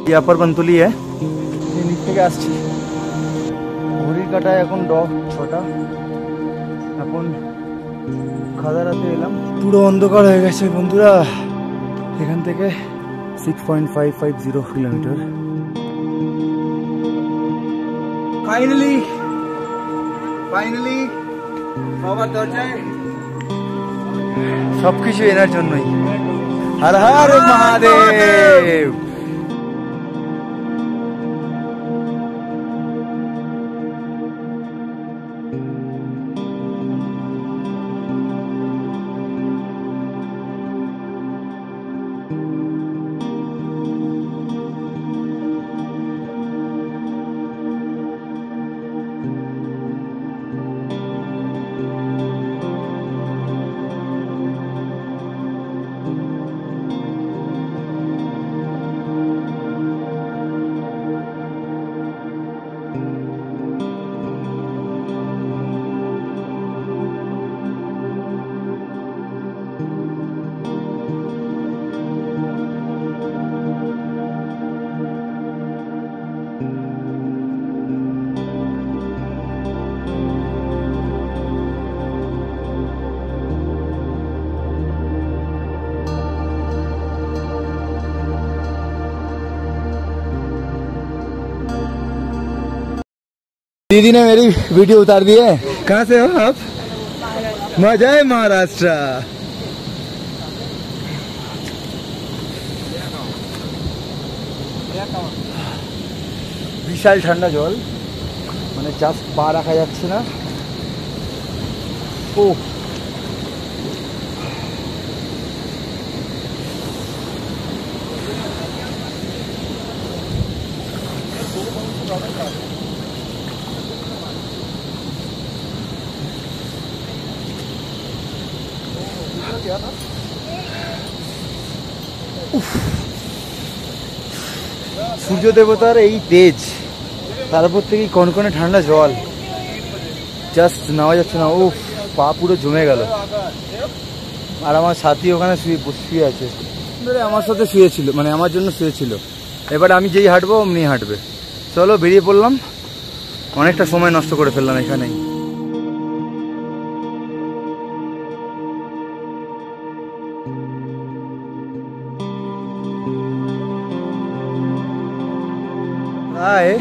ये अपर बंतुली है, নিচ থেকে আসছি। ঘড়ির কাঁটায় এখন 6টা। এখন খাদারাতে এলাম, পুরো অন্ধকার হয়ে গেছে বন্ধুরা। এখান থেকে 6.550 কিলোমিটার। ফাইনালি বাবার দরজায়। সবকিছু এনার জন্যই। হর হর মহাদেব। दीदी ने मेरी वीडियो उतार दी है। कहाँ से हो आप? मजा है महाराष्ट्र। विशाल ठंडा जल, মানে জাস্ট পা রাখা যাচ্ছে না। ও সূর্য দেবতার এই তেজ, তারপর থেকে কনকনে ঠান্ডা জল, জাস্ট নেওয়া যাচ্ছে না। ও পা পুরো জমে গেল। আর আমার সাথী ওখানে শুয়ে আছে, আমার সাথে শুয়েছিল, মানে আমার জন্য শুয়েছিল। এবার আমি যেই হাঁটবো অমনি হাঁটবে। চলো বেরিয়ে পড়লাম, অনেকটা সময় নষ্ট করে ফেললাম এখানেই। প্রায়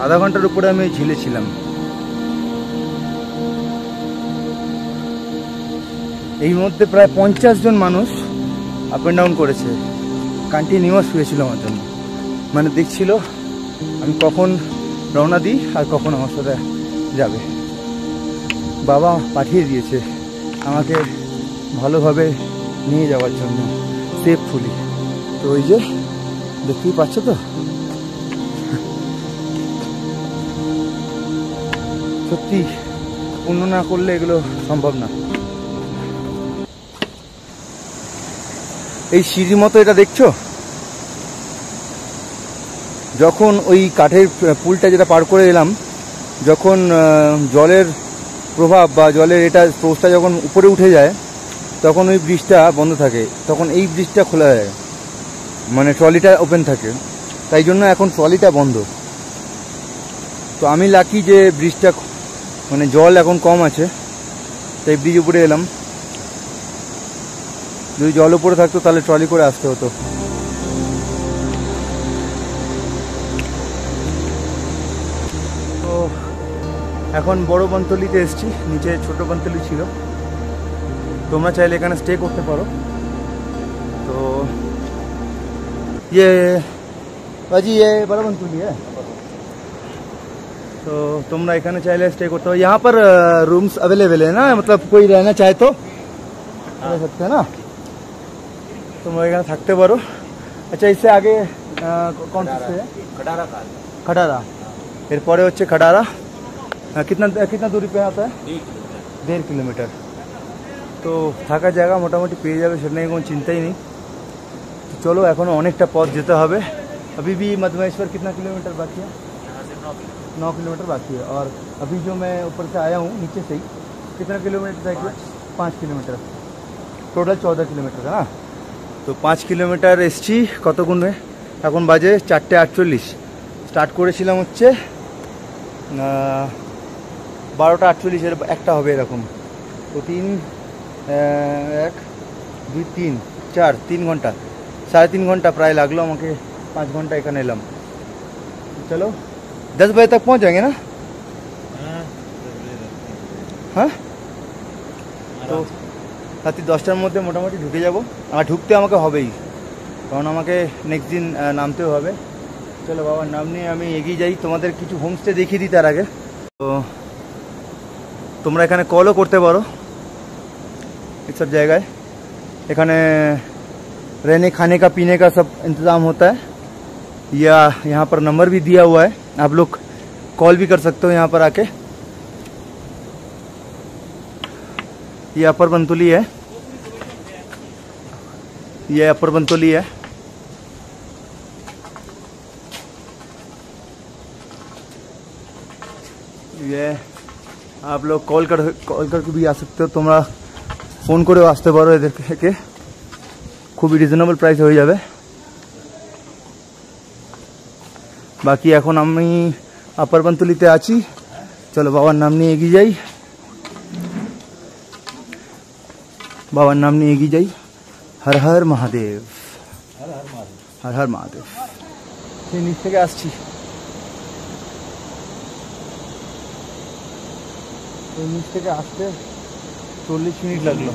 আধা ঘন্টার উপরে আমি ঝিলে ছিলাম। এই মধ্যে প্রায় 50 জন মানুষ আপ অ্যান্ড ডাউন করেছে, কন্টিনিউয়াস শুয়েছিল আমার জন্য। মানে দেখছিল আমি কখন রওনা দিই আর কখন আমার সাথে যাবে। বাবা পাঠিয়ে দিয়েছে আমাকে ভালোভাবে নিয়ে যাওয়ার জন্য, সেফফুলি। তো ওই যে দেখতেই পাচ্ছ তো, সত্যি পূর্ণ না করলে এগুলো সম্ভব না। এই সিঁড়ির মতো এটা দেখছো, যখন ওই কাঠের পুলটা যেটা পার করে এলাম, যখন জলের প্রভাব বা জলের এটা স্রোতটা যখন উপরে উঠে যায়, তখন ওই ব্রিজটা বন্ধ থাকে, তখন এই ব্রিজটা খোলা যায়, মানে ট্রলিটা ওপেন থাকে। তাই জন্য এখন ট্রলিটা বন্ধ। তো আমি লাকি যে ব্রিজটা, মানে জল এখন কম আছে, তাই ব্রিজ উপরে এলাম। যদি জল উপরে থাকতো তাহলে ট্রলি করে আসতে হতো। তো এখন বড় বন্তলিতে এসছি, নিচে ছোট বন্তলি ছিল। তোমরা চাইলে এখানে স্টে করতে পারো। তো ये बाजी ये बड़ा बंतुली है, तो तुम एखाने चाहे स्टे करते हो। यहाँ पर रूम्स अवेलेबल है ना, मतलब कोई रहना चाहे तो रह सकते हैं ना, तुम एखाने थकते पारो। अच्छा इससे आगे कौन सा है? खटारा। खटारा एरपरे होच्छे खटारा। कितना दूरी पे आता है? 1.5 किलोमीटर। तो থাকার জায়গা মোটামুটি পেয়ে যাবে, সেটা নিয়ে কোনো চিন্তাই নেই। तो चलो एखोनो अनेकटा पथ जेते होबे। अभी भी मधमेश्वर कितना किलोमीटर बाकी है? 9 किलोमीटर बाकी है। और अभी जो मैं ऊपर से आया हूँ नीचे से ही, कितना किलोमीटर तय किया? 5 किलोमीटर, टोटल 14 किलोमीटर है ना। तो 5 किलोमीटर एसছি কত গুণে এখন বাজে 4:48। স্টার্ট করেছিলাম হচ্ছে 12:48, একটা হবে এরকম। তো 1 2 3 4 3 ঘন্টা, 3.5 ঘন্টা প্রায় লাগলো আমাকে। 5 ঘন্টা এখানে এলাম। চলো 10 बजे तक पहुंच जाएंगे ना? হ্যাঁ, তো রাত্রি 10টার মধ্যে মোটামুটি ঢুকে যাব। আর ঢুকতে আমাকে হবেই, কারণ আমাকে নেক্সট দিন নামতেও হবে। চলো বাবার নাম নিয়ে আমি এগিয়ে যাই। তোমাদের কিছু হোমস্টে দেখিয়ে দিই তার আগে। তো তোমরা এখানে কলও করতে পারো এইসব জায়গায়। এখানে रहने खाने का पीने का सब इंतज़ाम होता है। या यहाँ पर नंबर भी दिया हुआ है, आप लोग कॉल भी कर सकते हो यहाँ पर आके। ये अपर बंतुली है, ये अपर बंतुली है। ये आप लोग कॉल करके भी आ सकते हो। তোমরা ফোন করেও আসতে পারো এদের থেকে, খুবই রিজনেবল প্রাইস হয়ে যাবে। বাকি এখন আমি আপার বন্তলিতে আছি। চলো বাবার নাম নিয়ে এগিয়ে যাই, বাবার নাম নিয়ে এগিয়ে যাই। হর হর মহাদেব, হর হর মহাদেব। সেই নিচ থেকে আসছি, এই নিচ থেকে আসতে 40 মিনিট লাগলো।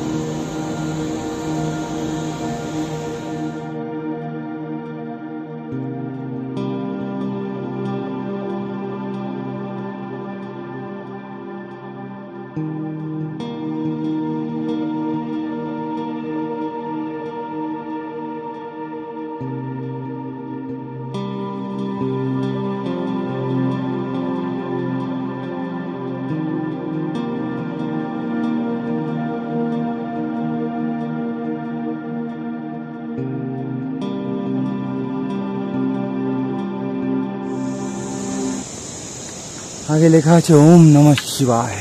আগে লেখা আছে ওম নমঃ শিবায়।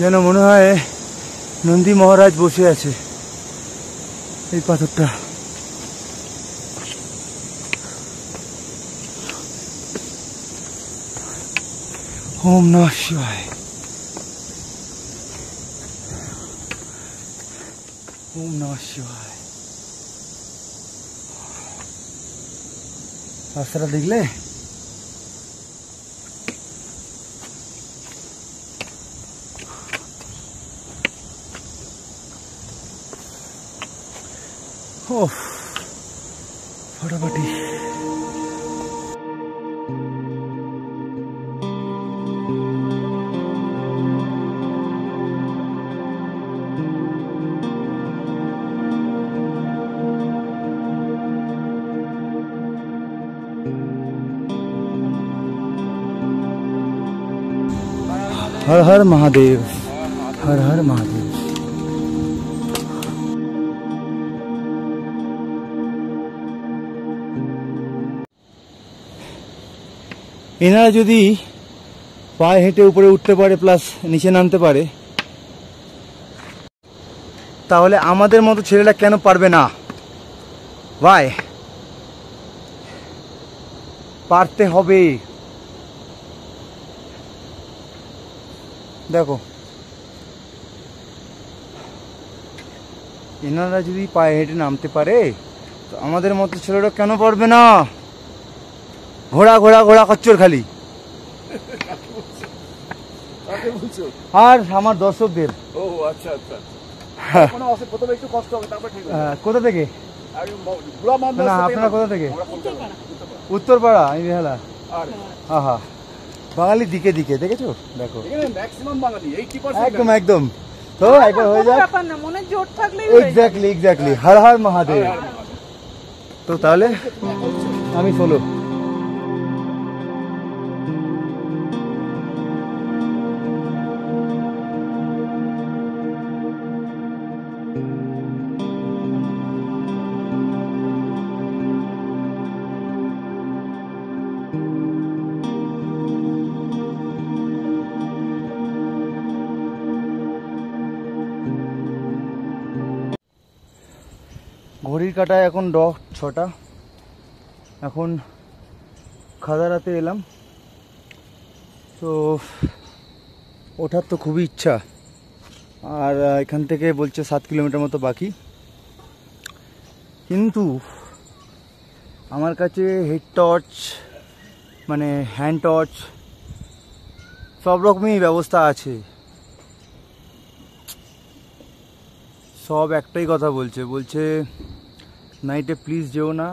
যেন মনে হয় নন্দী মহারাজ বসে আছে এই পাথরটা। ওম নমঃ শিবায়, ওম নমঃ শিবায়। রাস্তাটা দেখলে ও ফটাফটি। हर हर महादेव, हर हर महादेव। এনারা যদি পায়ে হেঁটে উপরে উঠতে পারে প্লাস নিচে নামতে পারে, তাহলে আমাদের মতো ছেলেরা কেন পারবে না? ভাই পারতে হবে। দেখো এনারা যদি পায়ে হেঁটে নামতে পারে, তো আমাদের মতো ছেলেরা কেন পারবে না? ঘোড়া ঘোড়া ঘোড়া খচ্চর খালি। আর আমার দর্শকদের। ও আচ্ছা আচ্ছা, প্রথমে একটু কষ্ট হবে, তারপর ঠিক হবে। কোথা থেকে? না আপনারা কোথা থেকে? উত্তরপাড়া। আহা, বাঙালি দিকে দিকে দেখেছো, দেখো ম্যাক্সিমাম বাঙালি 80%। একদম একদম। তো একবার হয়ে যায়, মনে জোর থাকলে এক্স্যাক্টলি এক্স্যাক্টলি। হর হর মহাদেব। তো তাহলে আমি চলো। ঘড়ির কাঁটায় এখন 6টা। এখন খাদারাতে এলাম, তো ওঠার তো খুবই ইচ্ছা। আর এখান থেকে বলছে 7 কিলোমিটার মতো বাকি, কিন্তু আমার কাছে হেড টর্চ মানে হ্যান্ড টর্চ সব রকমই ব্যবস্থা আছে। সব একটাই কথা বলছে নাইটে প্লিজ যেও না,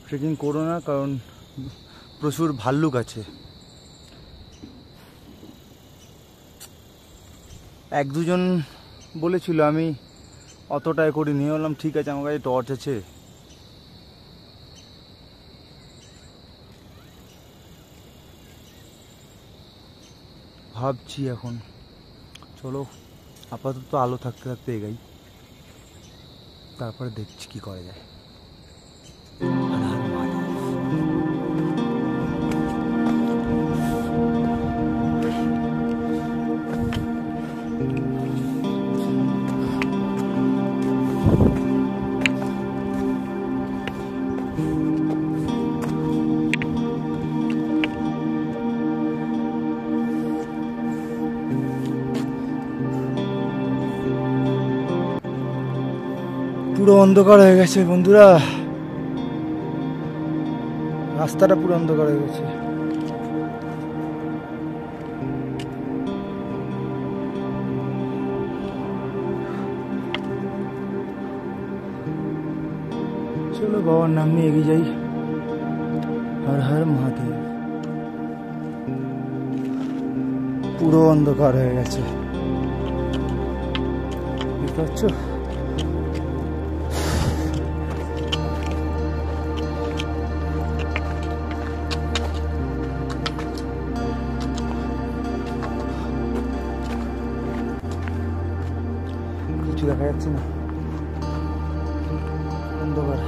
ট্রেকিং করো না, কারণ প্রচুর ভাল্লুক আছে। 1-2 জন বলেছিল, আমি অতটাই করে নিয়ে এলাম। ঠিক আছে, আমার কাছে টর্চ আছে। ভাবছি এখন, চলো আপাতত আলো থাকতে থাকতে এগাই, তারপরে দেখছি কি করা যায়। পুরো অন্ধকার হয়ে গেছে বন্ধুরা, রাস্তাটা পুরো অন্ধকার হয়ে গেছে। চলো বাবার নাম নিয়ে এগিয়ে যাই। হর হর মহাদেব। পুরো অন্ধকার হয়ে গেছে, বুঝতে পারছো? কিছু দেখা যাচ্ছে না, অন্ধকার,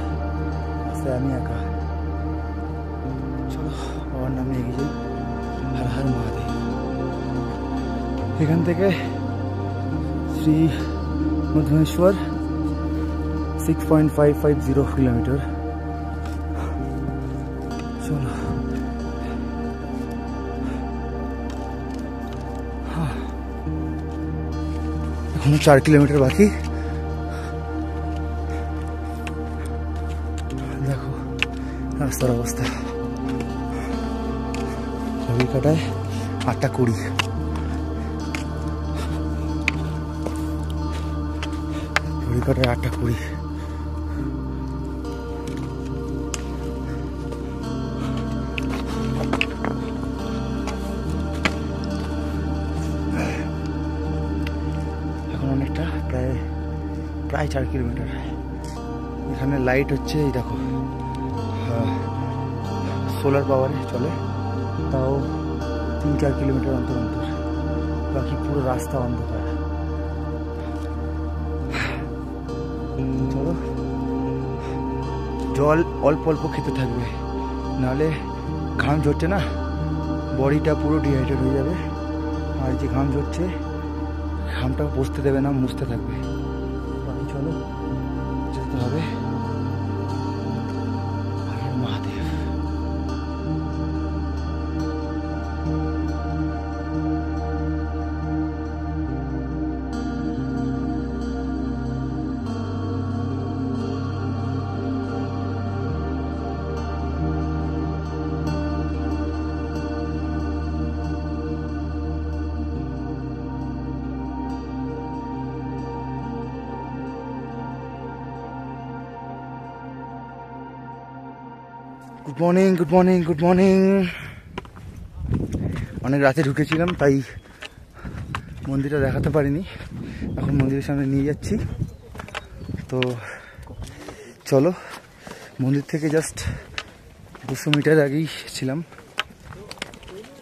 আমি একা। চলো বাবার নামে এগিয়ে যাই। হর হর মহাদেব। এখান থেকে শ্রী মধুমেশ্বর 6.550 কিলোমিটার। চলো এখনো 4 কিলোমিটার বাকি। দেখো রাস্তার অবস্থা, ঘড়ির কাঁটায় 8:20। ঘড়ির কাঁটায় 8:20। এখন অনেকটা, প্রায় 4 কিলোমিটার। এখানে লাইট হচ্ছে, এই দেখো সোলার পাওয়ারে চলে, তাও 3-4 কিলোমিটার অন্তর অন্তর। বাকি পুরো রাস্তা অন্ধকার। চলো, জল অল্প অল্প খেতে থাকবে, নাহলে ঘাম ঝরছে না, বডিটা পুরো ডিহাইড্রেট হয়ে যাবে। আর যে ঘাম ঝরছে, ঘামটা বসতে দেবে না, মুছতে থাকবে। বাকি চলো, যেতে হবে। Mahadev. Good morning, good morning, good morning. অনেক রাতে ঢুকেছিলাম, তাই মন্দিরটা দেখাতে পারিনি। এখন মন্দিরের সামনে নিয়ে যাচ্ছি। তো চলো, মন্দির থেকে জাস্ট 200 মিটার আগেই ছিলাম,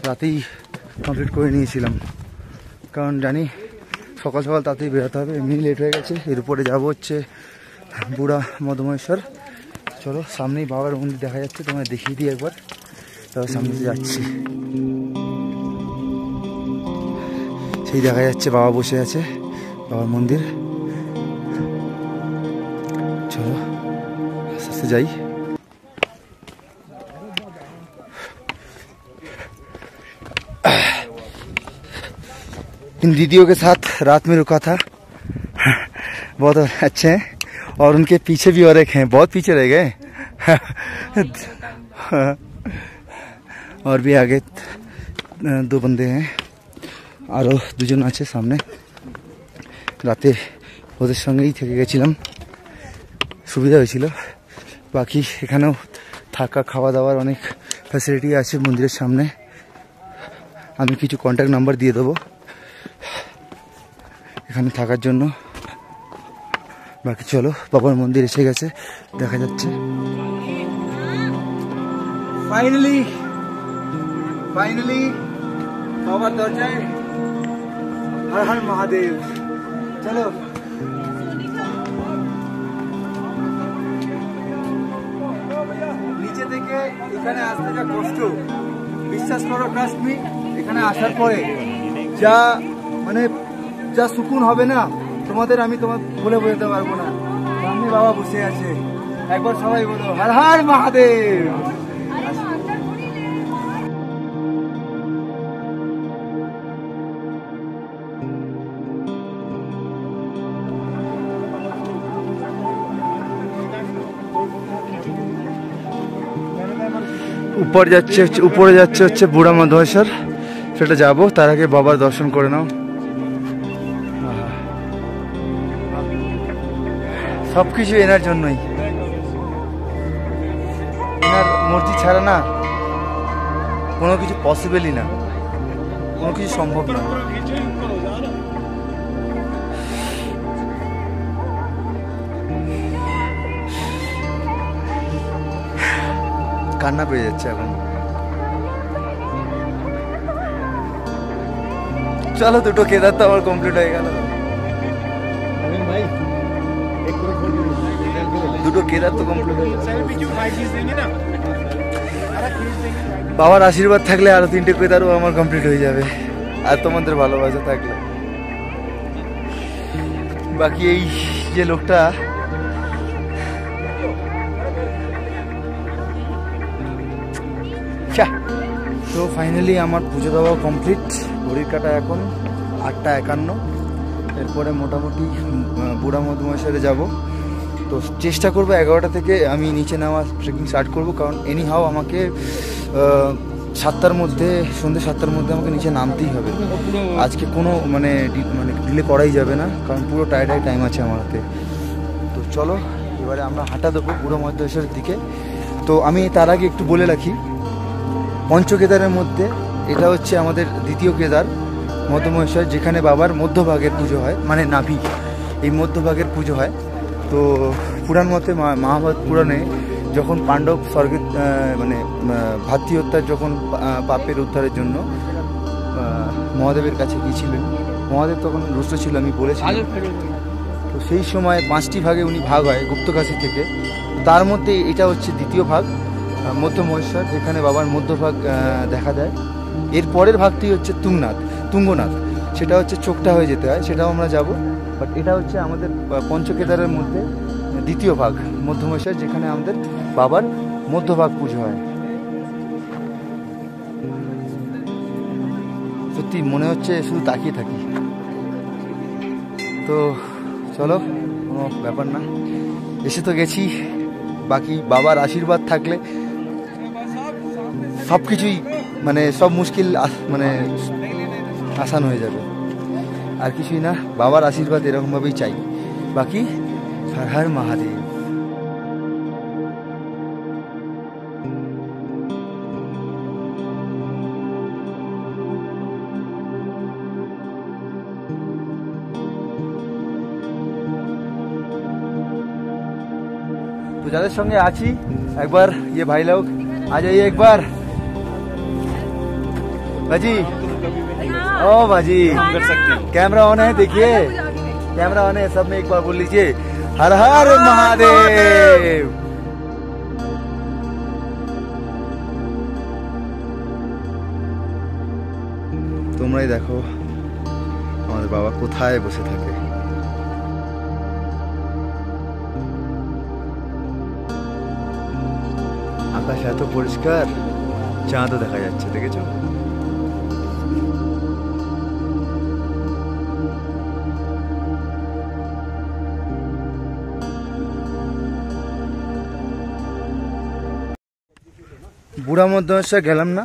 রাতেই কমপ্লিট করে নিয়েছিলাম, কারণ জানি সকাল সকাল তাড়াতাড়ি বেরোতে হবে, এমনি লেট হয়ে গেছে। এর উপরে যাবো হচ্ছে বুড়া মধুমেশ্বর। চলো, সামনেই বাবার মন্দির দেখা যাচ্ছে, তোমায় দেখিয়ে দিই একবার। তারপর সামনে যাচ্ছি, সেই দেখা যাচ্ছে বাবা বসে আছে, বাবার মন্দির। চলো। से जाई। इन दीदियों के साथ रात में रुका था, बहुत अच्छे हैं। और उनके पीछे भी और एक हैं, बहुत पीछे रह गए। और भी आगे 2 बंदे हैं, আরও 2 জন আছে সামনে। রাতে ওদের সঙ্গেই থেকে গেছিলাম, সুবিধা হয়েছিল। বাকি এখানেও থাকা খাওয়া দাওয়ার অনেক ফ্যাসিলিটি আছে মন্দিরের সামনে। আমি কিছু কন্ট্যাক্ট নাম্বার দিয়ে দেবো এখানে থাকার জন্য। বাকি চলো, বাবার মন্দির এসে গেছে, দেখা যাচ্ছে। ফাইনালি বাবার দরজায়। হর হর মহাদেব। চলো, নিচে থেকে এখানে আসতে যা কষ্ট, বিশ্বাস করো, ট্রাস্ট মি, এখানে আসার পরে যা মানে যা সুকুন হবে না তোমাদের, আমি তোমার বলে বোঝাতে পারবো না। সামনে বাবা বসে আছে, একবার সবাই বলো হর হর মহাদেব। উপরে যাচ্ছে হচ্ছে বুড়া মাধবেশ্বর, সেটা যাবো। তার আগে বাবার দর্শন করে নাও। সবকিছু এনার জন্যই, এনার মর্জি ছাড়া না কোনো কিছু পসিবলই না, কোনো কিছু সম্ভব না। কান্না পেয়ে যাচ্ছে এখন। চলো, 2টো কেদার তো আমার কমপ্লিট হয়ে গেল। 2টো কেদার তো কমপ্লিট হয়ে গেল। বাবার আশীর্বাদ থাকলে আরো 3টে কেদারও আমার কমপ্লিট হয়ে যাবে, আর তোমাদের ভালোবাসা থাকলে। বাকি এই যে লোকটা, তো ফাইনালি আমার পুজো দেওয়া কমপ্লিট। ঘড়ির কাটা এখন 8টা 51। এরপরে মোটামুটি বুড়া মধুমহেশ্বরে যাব। তো চেষ্টা করবো 11টা থেকে আমি নিচে নামা ট্রেকিং স্টার্ট করব, কারণ এনি হাও আমাকে 7টার মধ্যে, সন্ধ্যে 7টার মধ্যে আমাকে নিচে নামতেই হবে। আজকে কোনো মানে ডিলে করাই যাবে না, কারণ পুরো টাইম আছে আমার হাতে। তো চলো, এবারে আমরা হাঁটা দেবো বুড়া মধুমহেশ্বরের দিকে। তো আমি তার আগে একটু বলে রাখি, পঞ্চকেদারের মধ্যে এটা হচ্ছে আমাদের দ্বিতীয় কেদার মধুমহেশ্বর, যেখানে বাবার মধ্যভাগের পুজো হয়, মানে নাভি, এই মধ্যভাগের পুজো হয়। তো পুরাণ মতে, মহাভারত পুরাণে যখন পাণ্ডব স্বর্গে মানে ভাতৃ হত্যার যখন পাপের উদ্ধারের জন্য মহাদেবের কাছে গিয়েছিলেন, মহাদেব তখন রুষ্ট ছিল, আমি বলেছিলাম। তো সেই সময় 5টি ভাগে উনি ভাগ হয় গুপ্তকাশী থেকে। তার মধ্যে এটা হচ্ছে দ্বিতীয় ভাগ মধ্যমহেশ্বর, যেখানে বাবার মধ্যভাগ দেখা যায়। এর পরের ভাগটি হচ্ছে তুঙ্গনাথ, সেটা হচ্ছে চোখটা হয়ে যেতে হয়, সেটাও আমরা যাব। বাট এটা হচ্ছে আমাদের পঞ্চকেদারের মধ্যে দ্বিতীয় ভাগ মধ্যমহেশ্বর, যেখানে আমাদের বাবার মধ্যভাগ পুজো হয়। সত্যি মনে হচ্ছে শুধু তাকিয়ে থাকি। তো চলো, কোনো ব্যাপার না, এসে তো গেছি। বাকি বাবার আশীর্বাদ থাকলে সব কিছুই মানে সব মুশকিল মানে আসান হয়ে যাবে। আর কিছুই না, বাবার আশীর্বাদ এরকমভাবেই চাই। বাকি হর হর মহাদেব। तो যাদের সঙ্গে আছি, একবার ये भाई लोग आ जाइए एक बार। बाजी, ओ बाजी, कर सकते हैं। कैमरा ऑन है, देखिए कैमरा ऑन है, सब में एक बार बोल लीजिए हर हर महादेव। তোমরাই দেখো আমাদের বাবা কোথায় বসে থাকে। আকাশ এত পরিষ্কার, চাঁদও দেখা যাচ্ছে, দেখেছো? বুড়া মধ্যমেশ্বর গেলাম না,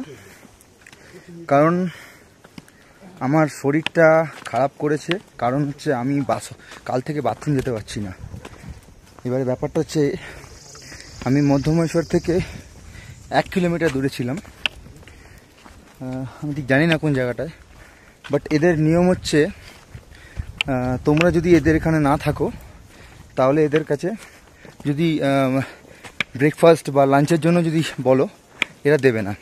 কারণ আমার শরীরটা খারাপ করেছে। কারণ হচ্ছে আমি কাল থেকে বাথরুম যেতে পারছি না। এবারে ব্যাপারটা হচ্ছে, আমি মধ্যমেশ্বর থেকে 1 কিলোমিটার দূরে ছিলাম, আমি ঠিক জানি না কোন জায়গাটায়। বাট এদের নিয়ম হচ্ছে, তোমরা যদি এদের এখানে না থাকো তাহলে এদের কাছে যদি ব্রেকফাস্ট বা লাঞ্চের জন্য যদি বলো, এরা দেবে না।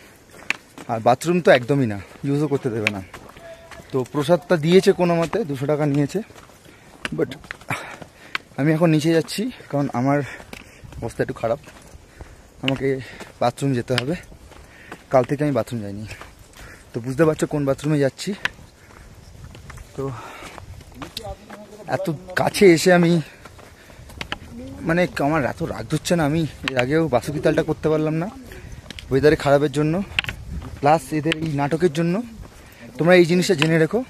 আর বাথরুম তো একদমই না, ইউজও করতে দেবে না। তো প্রসাদটা দিয়েছে কোনো মতে, 200 টাকা নিয়েছে। বাট আমি এখন নিচে যাচ্ছি, কারণ আমার অবস্থা একটু খারাপ, আমাকে বাথরুম যেতে হবে। কাল থেকে আমি বাথরুম যাইনি, তো বুঝতে পারছো কোন বাথরুমে যাচ্ছি। তো এত কাছে এসে আমি মানে আমার এত রাগ ধরছে না। আমি এর আগেও বাসুকি তালটা করতে পারলাম না, ওয়েদারে খারাপের জন্য, প্লাস এদের এই নাটকের জন্য। তোমরা এই জিনিসটা জেনে রেখো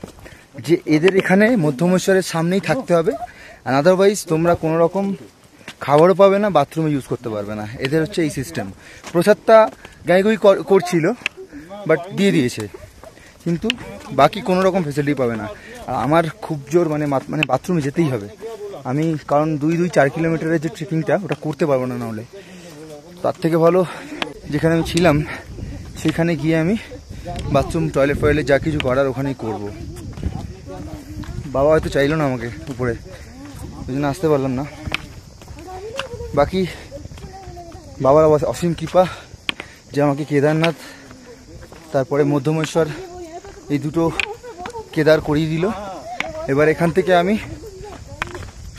যে এদের এখানে মধ্যমেশ্বরের সামনেই থাকতে হবে, আর আদারওয়াইজ তোমরা কোনো রকম খাবারও পাবে না, বাথরুমে ইউজ করতে পারবে না। এদের হচ্ছে এই সিস্টেম। প্রসাদটা গাইগুই করছিল, বাট দিয়ে দিয়েছে, কিন্তু বাকি কোনো রকম ফেসিলিটি পাবে না। আর আমার খুব জোর মানে বাথরুমে যেতেই হবে আমি, কারণ 2-4 কিলোমিটারের যে ট্রেকিংটা ওটা করতে পারবো না নাহলে। তার থেকে ভালো যেখানে আমি ছিলাম সেখানে গিয়ে আমি বাথরুম, টয়লেট ফয়লেট যা কিছু করার ওখানেই করবো। বাবা হয়তো চাইলো না আমাকে উপরে, ওই জন্য আসতে পারলাম না। বাকি বাবার অসীম কৃপা যে আমাকে কেদারনাথ তারপরে মধ্যমেশ্বর এই দুটো কেদার করিয়ে দিল। এবার এখান থেকে আমি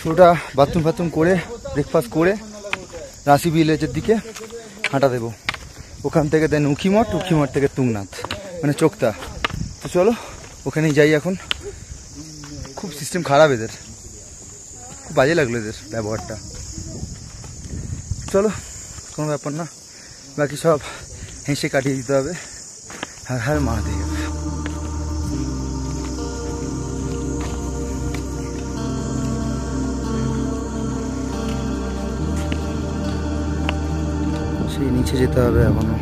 সোজা বাথরুম করে ব্রেকফাস্ট করে রাশি ভিলেজের দিকে হাঁটা দেবো। ওখান থেকে দেন উখিমঠ থেকে তুংনাথ মানে চোক্তা। তো চলো ওখানেই যাই এখন। খুব সিস্টেম খারাপ এদের, খুব বাজে লাগলো এদের ব্যবহারটা। চলো কোনো ব্যাপার না, বাকি সব হেসে কাটিয়ে দিতে হবে। হর হর মহাদেব। সেই নিচে যেতে হবে এখনো।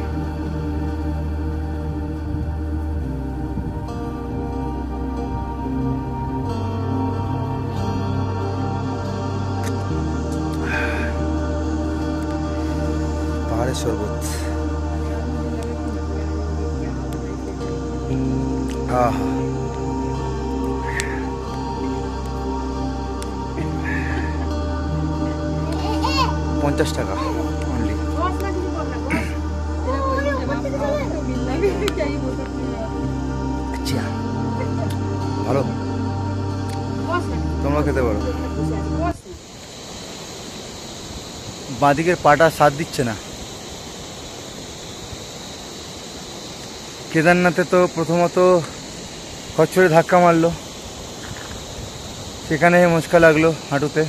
পাহাড়ের শরবত, আহা 50 টাকা অনলি। আচ্ছা ভালো, তোমরা খেতে পারো। বাঁদিকের পাটা সাথ দিচ্ছে না। কেদারনাথে তো প্রথমত খচ্চরে ধাক্কা মারলো, সেখানে মুশকিল লাগলো হাঁটুতে।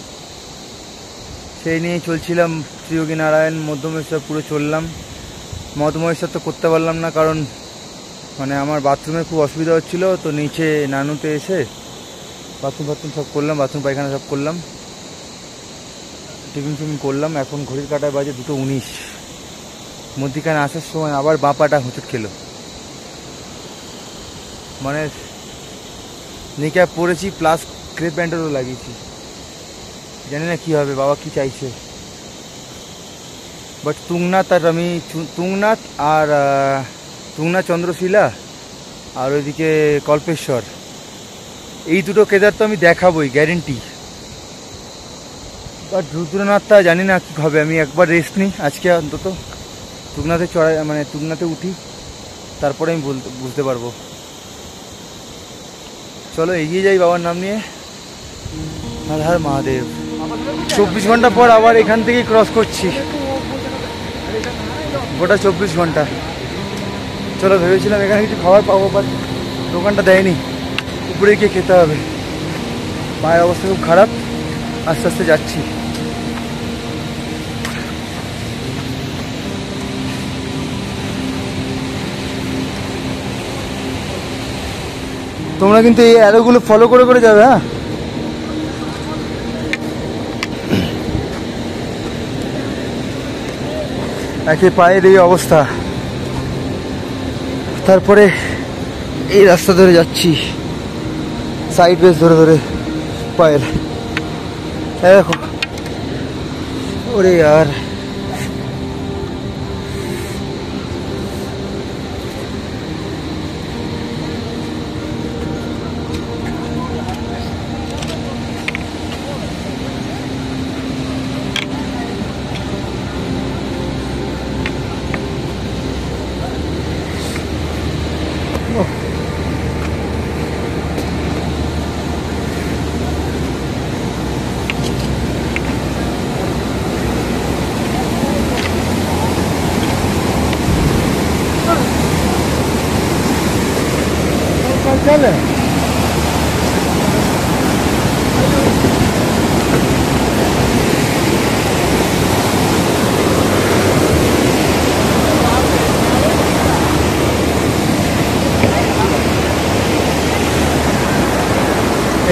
সেই নিয়েই চলছিলাম শ্রীযোগী নারায়ণ মধ্যমেশ্বর পুরো চললাম। মধ্যমেশ্বর তো করতে পারলাম না, কারণ মানে আমার বাথরুমে খুব অসুবিধা হচ্ছিলো। তো নিচে নানুতে এসে বাথরুম সব করলাম, বাথরুম পায়খানা সব করলাম, টিফিন করলাম। এখন ঘড়ির কাটায় বাজে 2:19। মধ্যিখানে আসার সময় আবার বাঁপাটা হোঁচট খেলো, মানে নিক্যাপ পরেছি প্লাস ক্রেপ ব্যান্ডেরও লাগিয়েছি। জানি না কী হবে, বাবা কি চাইছে। বাট তুংনাথ আর তুংনাথ চন্দ্রশিলা আর ওইদিকে কল্পেশ্বর, এই দুটো কেদার তো আমি দেখাবোই গ্যারেন্টি। বাট রুদ্রনাথটা জানি না কী হবে। আমি একবার রেস্ট নিই আজকে অন্তত, তুংনাথে তুংনাথে উঠি, তারপরে আমি বুঝতে পারবো। চলো এগিয়ে যাই বাবার নাম নিয়ে। হর হর মহাদেব। 24 ঘন্টা পর আবার এখান থেকেই ক্রস করছি, গোটা 24 ঘন্টা। চলো ভেবেছিলাম এখানে কিছু খাবার পাবো, বাট দোকানটা দেয়নি, উপরে গিয়ে খেতে হবে। পায়ের অবস্থা খুব খারাপ, আস্তে আস্তে যাচ্ছি। তোমরা কিন্তু এই অ্যারোগুলো ফলো করে করে যাবে, হ্যাঁ। একে পায়ের এই অবস্থা, তারপরে এই রাস্তা ধরে যাচ্ছি, সাইড বেস ধরে ধরে পায়ের, দেখো ওরে यार। चले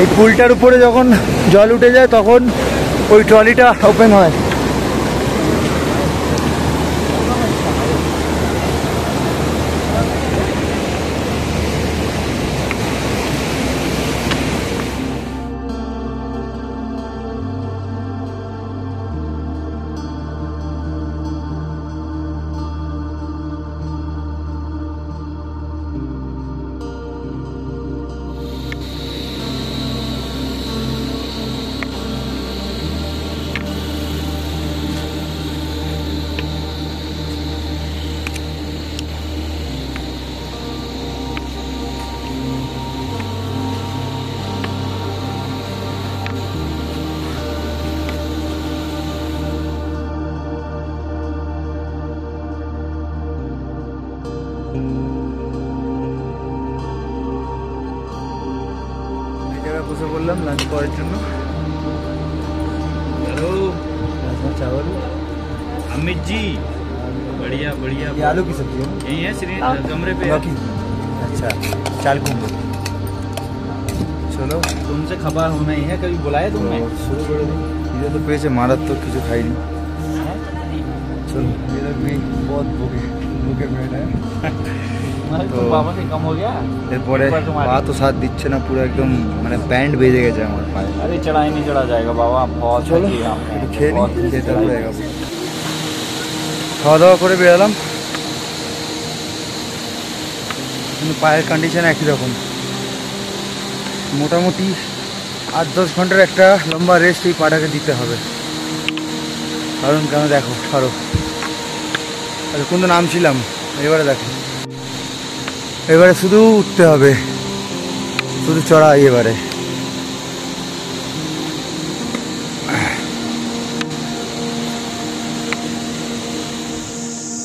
এই পুলটার উপরে যখন জল উঠে যায় তখন ওই ট্রলিটা ওপেন হয়। বসে বললাম লাঞ্চ করার জন্য। हेलो चावल अमित जी, बढ़िया बढ़िया। ये आलू की सब्जी है ना? यही है श्री कमरे पे। लौकी। अच्छा चाल कुंभो। चलो तुमसे खबर होना ही है, कभी बुलाया तुमने? शुरू कर दो। ये तो पेचे मारात्मक কিছু খাইনি। चलो मेरा भी बहुत भूखे बैठा है। तो बाबा से कम हो गया। এরপরে পা তো সাথ দিচ্ছে না, পুরো একদম মানে ব্যান্ড বেজে গেছে আমার পায়ে। अरे चढ़ाई नहीं चढ़ा जाएगा बाबा, बहुत চলো थकी आपने, একটু খেয়ে बहुत নিই, খেয়ে चढ़ाई। তারপরে এগাবো। খাওয়া দাওয়া করে বেরোলাম, কিন্তু পায়ের কন্ডিশন একই রকম। মোটামুটি 8-10 ঘন্টার একটা লম্বা রেস্ট এই পাটাকে দিতে হবে, কারণ কেন দেখো সরো কোন নামছিলাম, এবারে দেখো এবারে শুধু উঠতে হবে, শুধু চড়াই এবারে।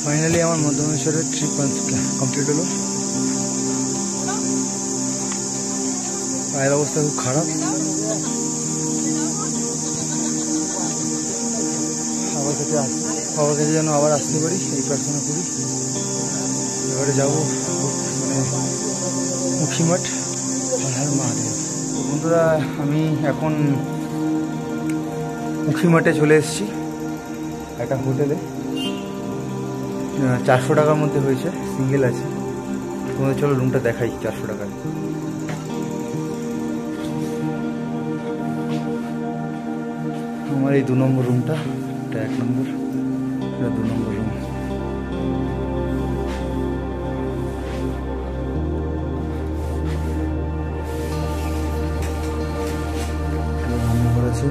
ফাইনালি আমার মধ্যমেশ্বরের ট্রিপ কমপ্লিট হলো। পায়ের অবস্থা খুব খারাপ, বাবার কাছে যেন আবার আসতে পারি এই প্রার্থনা করি। এবারে যাবো মানে মুখিমঠ হর মহাদেব। তো বন্ধুরা আমি এখন মুখিমঠে চলে এসেছি একটা হোটেলে, 400 টাকার মধ্যে হয়েছে, সিঙ্গেল আছে। তোমাদের চলো রুমটা দেখাই 400 টাকায়। আমার এই 2 নম্বর রুমটা, এটা 1 নম্বর, এটা 2 নম্বর রুম। রান্নাঘর আছে,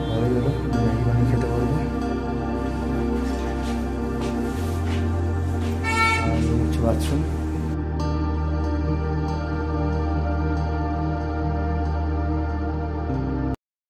ভালো গেলো, ম্যাগি বানিয়ে খেতে পারবো। আর হচ্ছে বাথরুম।